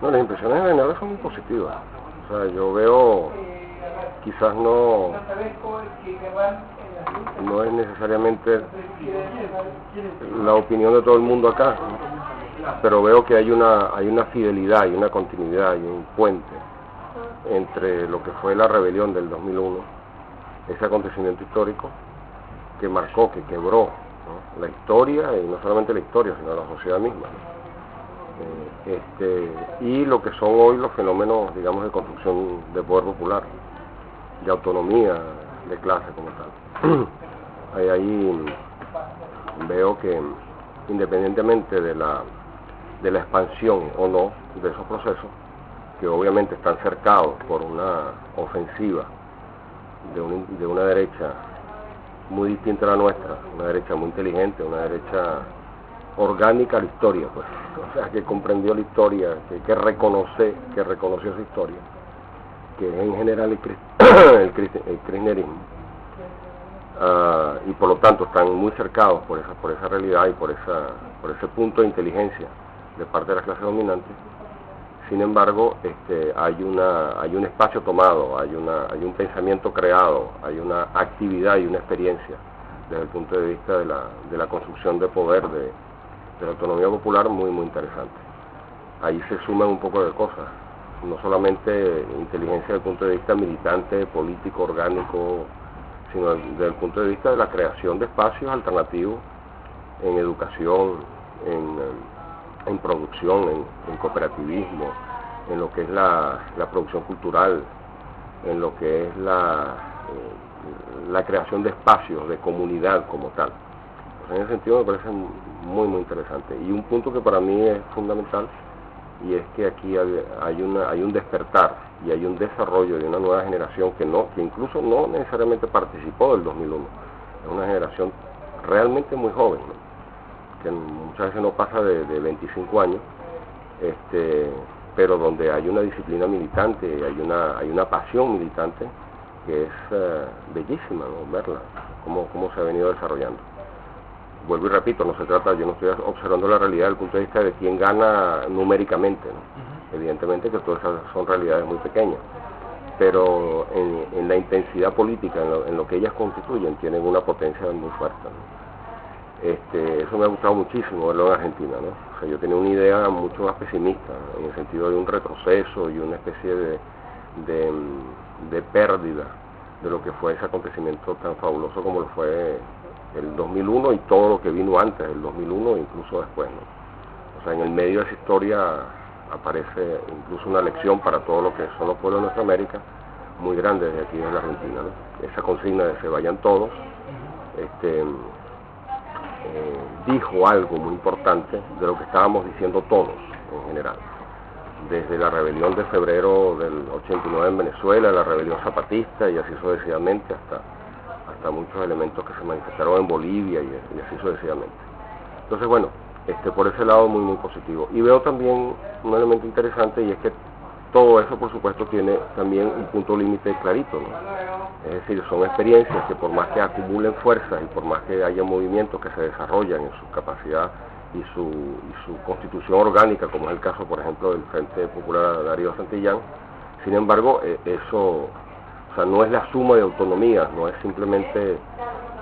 No, las impresiones generales son muy positivas. O sea, yo veo, quizás no es necesariamente la opinión de todo el mundo acá, ¿no? Pero veo que hay una fidelidad, hay una continuidad, hay un puente entre lo que fue la rebelión del 2001, ese acontecimiento histórico que marcó, que quebró, ¿no?, la historia, y no solamente la historia, sino la sociedad misma, ¿no? Y lo que son hoy los fenómenos, digamos, de construcción de poder popular, de autonomía de clase como tal. Ahí veo que, independientemente de la expansión o no de esos procesos, que obviamente están cercados por una ofensiva de una derecha muy distinta a la nuestra, una derecha muy inteligente, una derecha orgánica a la historia, pues, o sea, que comprendió la historia, que reconoció esa historia, que es en general el kirchnerismo, y por lo tanto están muy cercados por esa realidad y por ese punto de inteligencia de parte de la clase dominante. Sin embargo, hay un espacio tomado, hay un pensamiento creado, hay una actividad y una experiencia desde el punto de vista de la construcción de poder, de la autonomía popular, muy muy interesante. Ahí se suman un poco de cosas, no solamente inteligencia desde el punto de vista militante, político, orgánico, sino desde el punto de vista de la creación de espacios alternativos en educación, en producción, en cooperativismo, en lo que es la producción cultural, en lo que es la creación de espacios de comunidad como tal. Pues en ese sentido me parece muy muy interesante. Y un punto que para mí es fundamental, y es que aquí hay un despertar y hay un desarrollo de una nueva generación que incluso no necesariamente participó del 2001. Es una generación realmente muy joven, ¿no?, que muchas veces no pasa de 25 años, pero donde hay una disciplina militante, hay una pasión militante que es bellísima, ¿no?, verla, cómo se ha venido desarrollando. Vuelvo y repito, yo no estoy observando la realidad desde el punto de vista de quién gana numéricamente, ¿no? Evidentemente que todas esas son realidades muy pequeñas, pero en la intensidad política, en lo que ellas constituyen, tienen una potencia muy fuerte, ¿no? Eso me ha gustado muchísimo verlo en Argentina, ¿no? O sea, yo tenía una idea mucho más pesimista, en el sentido de un retroceso y una especie de pérdida de lo que fue ese acontecimiento tan fabuloso como lo fue el 2001 y todo lo que vino antes del 2001 e incluso después, ¿no? O sea, en el medio de esa historia aparece incluso una lección para todo lo que son los pueblos de nuestra América, muy grande desde aquí, desde la Argentina, ¿no? Esa consigna de se vayan todos, dijo algo muy importante de lo que estábamos diciendo todos en general, desde la rebelión de febrero del 89 en Venezuela, la rebelión zapatista y así sucesivamente, hasta muchos elementos que se manifestaron en Bolivia y así sucesivamente. Entonces, bueno, por ese lado muy muy positivo. Y veo también un elemento interesante, y es que todo eso, por supuesto, tiene también un punto límite clarito, ¿no? Es decir, son experiencias que, por más que acumulen fuerzas y por más que haya movimientos que se desarrollan en su capacidad y su constitución orgánica, como es el caso, por ejemplo, del Frente Popular Darío Santillán, sin embargo, eso, o sea, no es la suma de autonomía, no es simplemente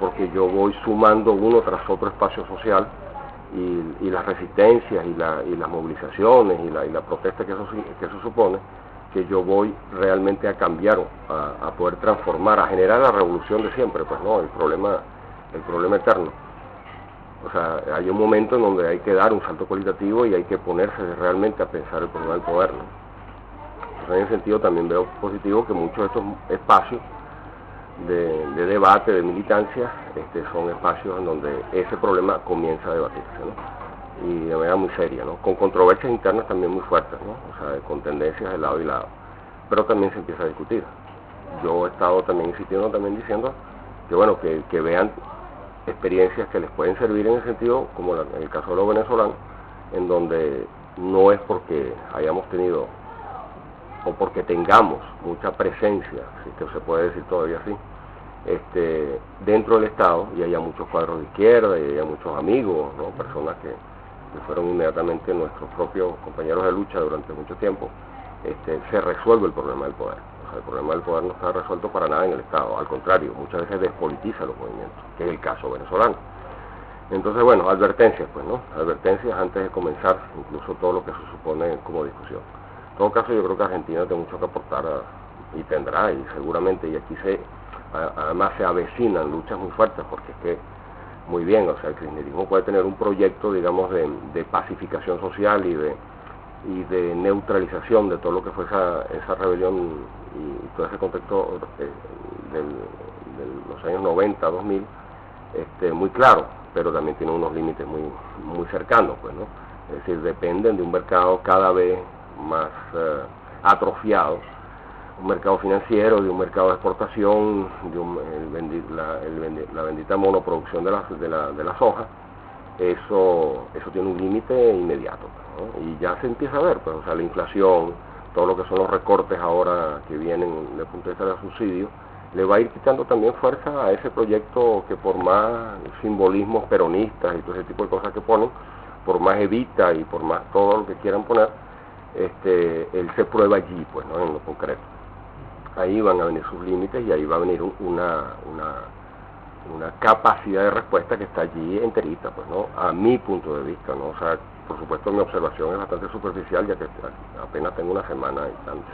porque yo voy sumando uno tras otro espacio social y las resistencias y las movilizaciones y la protesta que eso supone, que yo voy realmente a cambiar, a poder transformar, a generar la revolución de siempre, pues no, el problema eterno. O sea, hay un momento en donde hay que dar un salto cualitativo y hay que ponerse realmente a pensar el problema del poder, ¿no? Entonces, en ese sentido también veo positivo que muchos de estos espacios de debate, de militancia, son espacios en donde ese problema comienza a debatirse, ¿no? Y de manera muy seria, ¿no? Con controversias internas también muy fuertes, ¿no? O sea, con tendencias de lado y lado, pero también se empieza a discutir. Yo he estado también insistiendo, también diciendo que, bueno, que vean experiencias que les pueden servir en ese sentido, como en el caso de los venezolanos, en donde no es porque hayamos tenido o porque tengamos mucha presencia, si que se puede decir todavía así, dentro del Estado, y haya muchos cuadros de izquierda y haya muchos amigos, ¿no?, personas que fueron inmediatamente nuestros propios compañeros de lucha durante mucho tiempo, se resuelve el problema del poder. O sea, el problema del poder no está resuelto para nada en el Estado, al contrario, muchas veces despolitiza los movimientos, que es el caso venezolano. Entonces, bueno, advertencias, pues, ¿no? Advertencias antes de comenzar incluso todo lo que se supone como discusión. En todo caso, yo creo que Argentina tiene mucho que aportar y tendrá, y seguramente, y aquí además se avecinan luchas muy fuertes, porque es que, muy bien, o sea, el kirchnerismo puede tener un proyecto, digamos, de pacificación social y de neutralización de todo lo que fue esa rebelión y todo ese contexto de los años 90, 2000, muy claro, pero también tiene unos límites muy cercanos, pues, ¿no? Es decir, dependen de un mercado cada vez más atrofiado, un mercado financiero, de un mercado de exportación, la bendita monoproducción de la soja. Eso tiene un límite inmediato, ¿no? Y ya se empieza a ver, pues, o sea, la inflación, todo lo que son los recortes ahora que vienen desde el punto de vista de los subsidios, le va a ir quitando también fuerza a ese proyecto que, por más simbolismos peronistas y todo ese tipo de cosas que ponen, por más Evita y por más todo lo que quieran poner, él se prueba allí, pues, ¿no? En lo concreto. Ahí van a venir sus límites y ahí va a venir una capacidad de respuesta que está allí enterita, pues, ¿no? A mi punto de vista, ¿no? O sea, por supuesto mi observación es bastante superficial, ya que apenas tengo una semana y tanto.